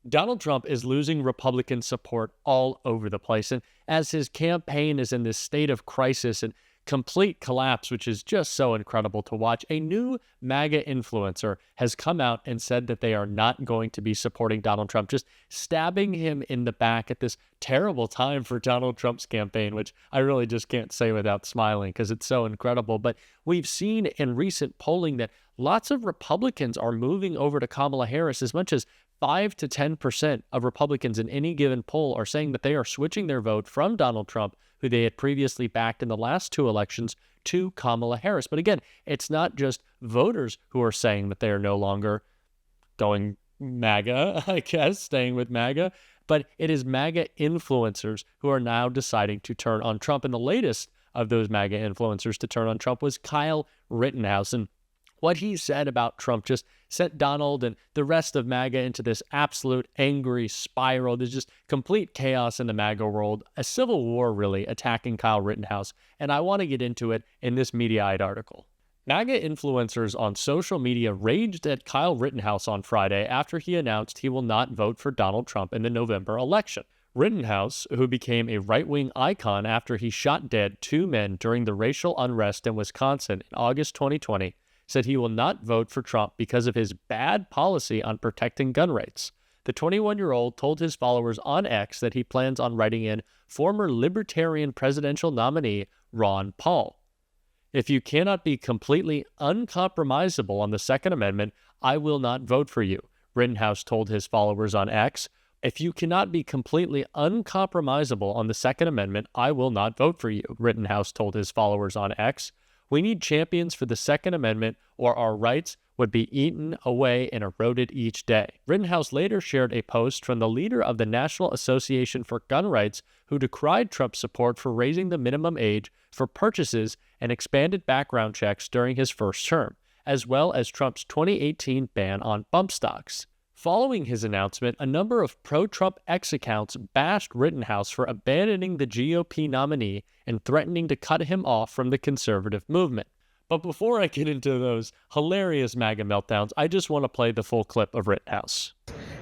Donald Trump is losing Republican support all over the place. And as his campaign is in this state of crisis and complete collapse, which is just so incredible to watch, a new MAGA influencer has come out and said that they are not going to be supporting Donald Trump, just stabbing him in the back at this terrible time for Donald Trump's campaign, which I really just can't say without smiling because it's so incredible. But we've seen in recent polling that lots of Republicans are moving over to Kamala Harris. As much as 5 to 10% of Republicans in any given poll are saying that they are switching their vote from Donald Trump, who they had previously backed in the last two elections, to Kamala Harris. But again, it's not just voters who are saying that they are no longer going MAGA, I guess, staying with MAGA, but it is MAGA influencers who are now deciding to turn on Trump. And the latest of those MAGA influencers to turn on Trump was Kyle Rittenhouse. And what he said about Trump just sent Donald and the rest of MAGA into this absolute angry spiral. There's just complete chaos in the MAGA world, a civil war really attacking Kyle Rittenhouse. And I want to get into it in this Mediaite article. MAGA influencers on social media raged at Kyle Rittenhouse on Friday after he announced he will not vote for Donald Trump in the November election. Rittenhouse, who became a right-wing icon after he shot dead two men during the racial unrest in Wisconsin in August 2020, said he will not vote for Trump because of his bad policy on protecting gun rights. The 21-year-old told his followers on X that he plans on writing in former Libertarian presidential nominee Ron Paul. "If you cannot be completely uncompromisable on the Second Amendment, I will not vote for you," Rittenhouse told his followers on X. "If you cannot be completely uncompromisable on the Second Amendment, I will not vote for you," Rittenhouse told his followers on X. "We need champions for the Second Amendment, or our rights would be eaten away and eroded each day." Rittenhouse later shared a post from the leader of the National Association for Gun Rights, who decried Trump's support for raising the minimum age for purchases and expanded background checks during his first term, as well as Trump's 2018 ban on bump stocks. Following his announcement, a number of pro-Trump X accounts bashed Rittenhouse for abandoning the GOP nominee and threatening to cut him off from the conservative movement. But before I get into those hilarious MAGA meltdowns, I just want to play the full clip of Rittenhouse.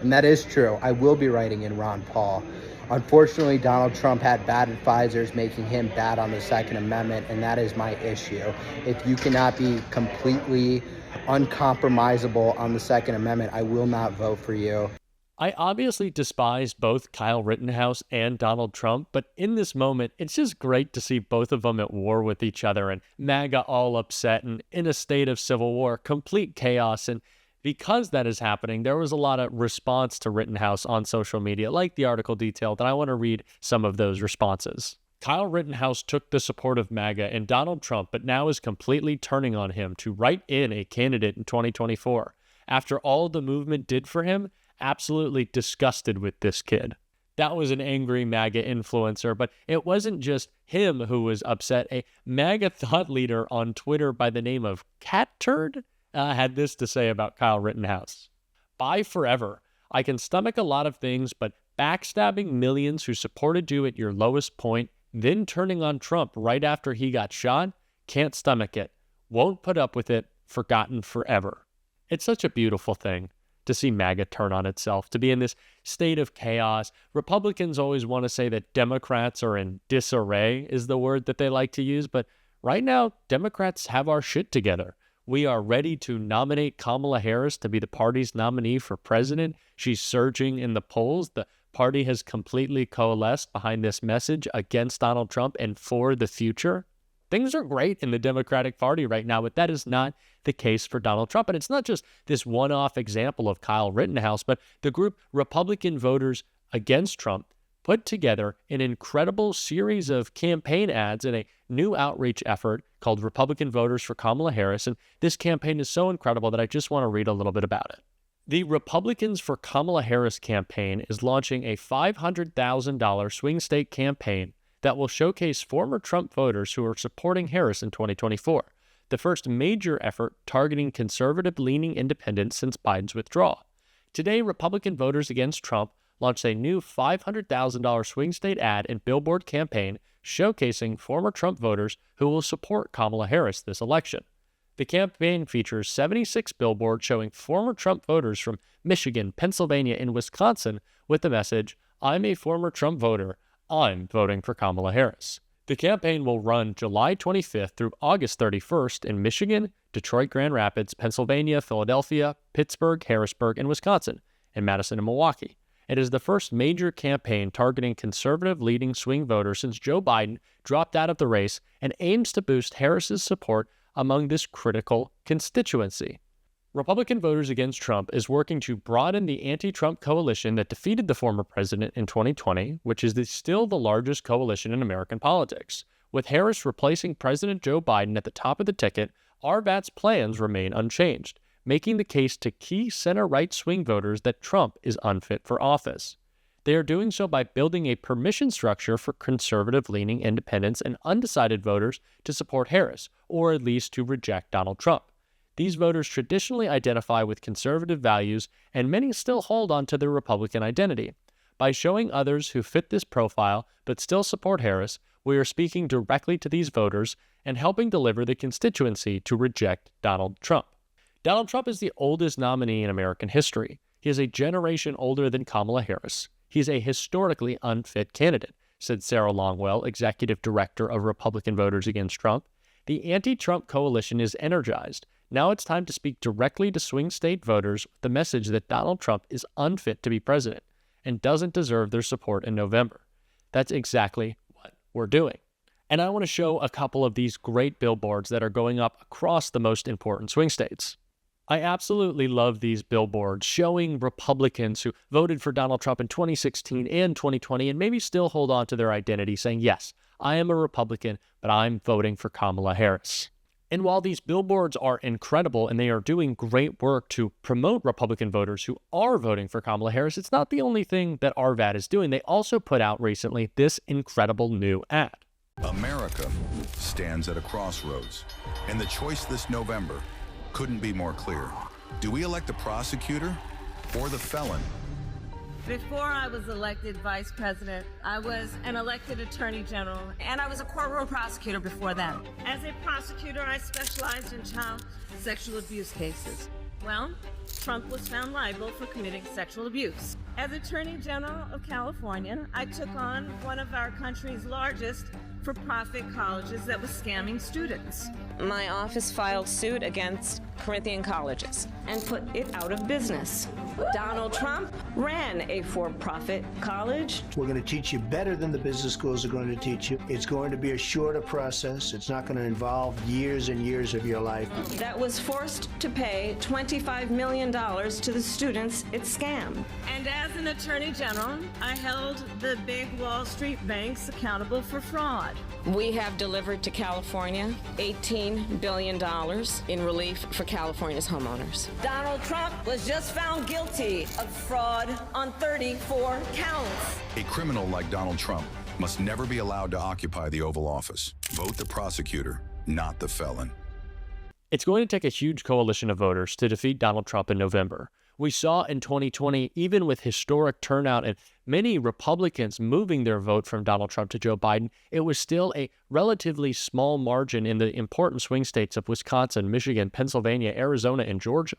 And that is true. I will be writing in Ron Paul. Unfortunately, Donald Trump had bad advisors making him bad on the Second Amendment, and that is my issue. If you cannot be completely uncompromisable on the Second Amendment, I will not vote for you. I obviously despise both Kyle Rittenhouse and Donald Trump, but in this moment, it's just great to see both of them at war with each other and MAGA all upset and in a state of civil war, complete chaos. And because that is happening, there was a lot of response to Rittenhouse on social media, like the article detailed, and I want to read some of those responses. Kyle Rittenhouse took the support of MAGA and Donald Trump, but now is completely turning on him to write in a candidate in 2024. After all the movement did for him, absolutely disgusted with this kid. That was an angry MAGA influencer, but it wasn't just him who was upset. A MAGA thought leader on Twitter by the name of Cat Turd had this to say about Kyle Rittenhouse. "Bye forever. I can stomach a lot of things, but backstabbing millions who supported you at your lowest point, then turning on Trump right after he got shot, can't stomach it. Won't put up with it. Forgotten forever." It's such a beautiful thing to see MAGA turn on itself, to be in this state of chaos. Republicans always want to say that Democrats are in disarray, is the word that they like to use, but right now, Democrats have our shit together. We are ready to nominate Kamala Harris to be the party's nominee for president. She's surging in the polls. The party has completely coalesced behind this message against Donald Trump and for the future. Things are great in the Democratic Party right now, but that is not the case for Donald Trump. And it's not just this one-off example of Kyle Rittenhouse, but the group Republican Voters Against Trump put together an incredible series of campaign ads in a new outreach effort called Republican Voters for Kamala Harris. And this campaign is so incredible that I just want to read a little bit about it. The Republicans for Kamala Harris campaign is launching a $500,000 swing state campaign that will showcase former Trump voters who are supporting Harris in 2024, the first major effort targeting conservative-leaning independents since Biden's withdrawal. Today, Republican Voters Against Trump launched a new $500,000 swing state ad and billboard campaign showcasing former Trump voters who will support Kamala Harris this election. The campaign features 76 billboards showing former Trump voters from Michigan, Pennsylvania, and Wisconsin with the message, "I'm a former Trump voter. I'm voting for Kamala Harris." The campaign will run July 25th through August 31st in Michigan, Detroit, Grand Rapids, Pennsylvania, Philadelphia, Pittsburgh, Harrisburg, and Wisconsin, and Madison and Milwaukee. It is the first major campaign targeting conservative leading swing voters since Joe Biden dropped out of the race and aims to boost Harris's support among this critical constituency. Republican Voters Against Trump is working to broaden the anti-Trump coalition that defeated the former president in 2020, which is still the largest coalition in American politics. With Harris replacing President Joe Biden at the top of the ticket, RVAT's plans remain unchanged, making the case to key center-right swing voters that Trump is unfit for office. They are doing so by building a permission structure for conservative-leaning independents and undecided voters to support Harris, or at least to reject Donald Trump. These voters traditionally identify with conservative values, and many still hold on to their Republican identity. By showing others who fit this profile but still support Harris, we are speaking directly to these voters and helping deliver the constituency to reject Donald Trump. Donald Trump is the oldest nominee in American history. He is a generation older than Kamala Harris. He is a historically unfit candidate, said Sarah Longwell, executive director of Republican Voters Against Trump. The anti-Trump coalition is energized. Now it's time to speak directly to swing state voters with the message that Donald Trump is unfit to be president and doesn't deserve their support in November. That's exactly what we're doing. And I want to show a couple of these great billboards that are going up across the most important swing states. I absolutely love these billboards showing Republicans who voted for Donald Trump in 2016 and 2020 and maybe still hold on to their identity saying, yes, I am a Republican, but I'm voting for Kamala Harris. And while these billboards are incredible and they are doing great work to promote Republican voters who are voting for Kamala Harris, it's not the only thing that RVAT is doing. They also put out recently this incredible new ad. America stands at a crossroads, and the choice this November couldn't be more clear. Do we elect the prosecutor or the felon? Before I was elected vice president, I was an elected attorney general, and I was a courtroom prosecutor before that. As a prosecutor, I specialized in child sexual abuse cases. Well, Trump was found liable for committing sexual abuse. As Attorney General of California, I took on one of our country's largest for-profit colleges that was scamming students. My office filed suit against Corinthian colleges and put it out of business. Donald Trump ran a for-profit college. We're going to teach you better than the business schools are going to teach you. It's going to be a shorter process. It's not going to involve years and years of your life. That was forced to pay $25 million to the students it scammed. And as an attorney general, I held the big Wall Street banks accountable for fraud. We have delivered to California $18 billion in relief for California's homeowners. Donald Trump was just found guilty of fraud on 34 counts. A criminal like Donald Trump must never be allowed to occupy the Oval Office. Vote the prosecutor, not the felon. It's going to take a huge coalition of voters to defeat Donald Trump in November. We saw in 2020, even with historic turnout and many Republicans moving their vote from Donald Trump to Joe Biden, it was still a relatively small margin in the important swing states of Wisconsin, Michigan, Pennsylvania, Arizona, and Georgia.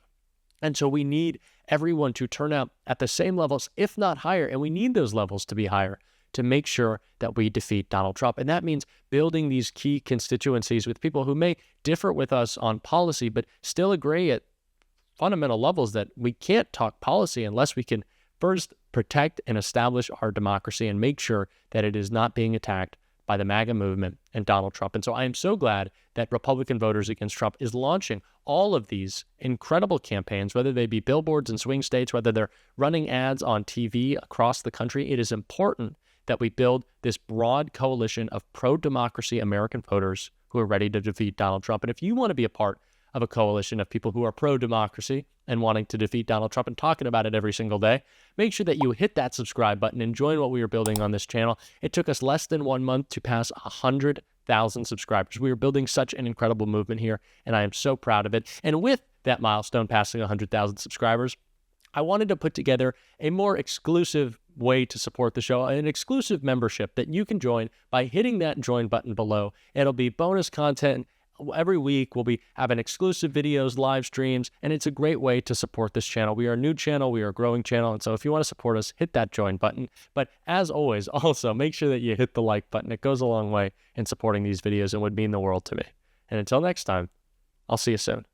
And so we need everyone to turn out at the same levels, if not higher, and we need those levels to be higher to make sure that we defeat Donald Trump. And that means building these key constituencies with people who may differ with us on policy, but still agree at fundamental levels that we can't talk policy unless we can first protect and establish our democracy and make sure that it is not being attacked by the MAGA movement and Donald Trump. And so I am so glad that Republican Voters Against Trump is launching all of these incredible campaigns, whether they be billboards in swing states, whether they're running ads on TV across the country. It is important that we build this broad coalition of pro-democracy American voters who are ready to defeat Donald Trump. And if you want to be a part of a coalition of people who are pro-democracy and wanting to defeat Donald Trump and talking about it every single day, make sure that you hit that subscribe button and join what we are building on this channel. It took us less than 1 month to pass 100,000 subscribers. We are building such an incredible movement here, and I am so proud of it. And with that milestone passing 100,000 subscribers, I wanted to put together a more exclusive way to support the show, an exclusive membership that you can join by hitting that join button below. It'll be bonus content every week we'll be having exclusive videos, live streams, and it's a great way to support this channel. We are a new channel, we are a growing channel, and so if you want to support us, hit that join button. But as always, also make sure that you hit the like button. It goes a long way in supporting these videos and would mean the world to me. And until next time, I'll see you soon.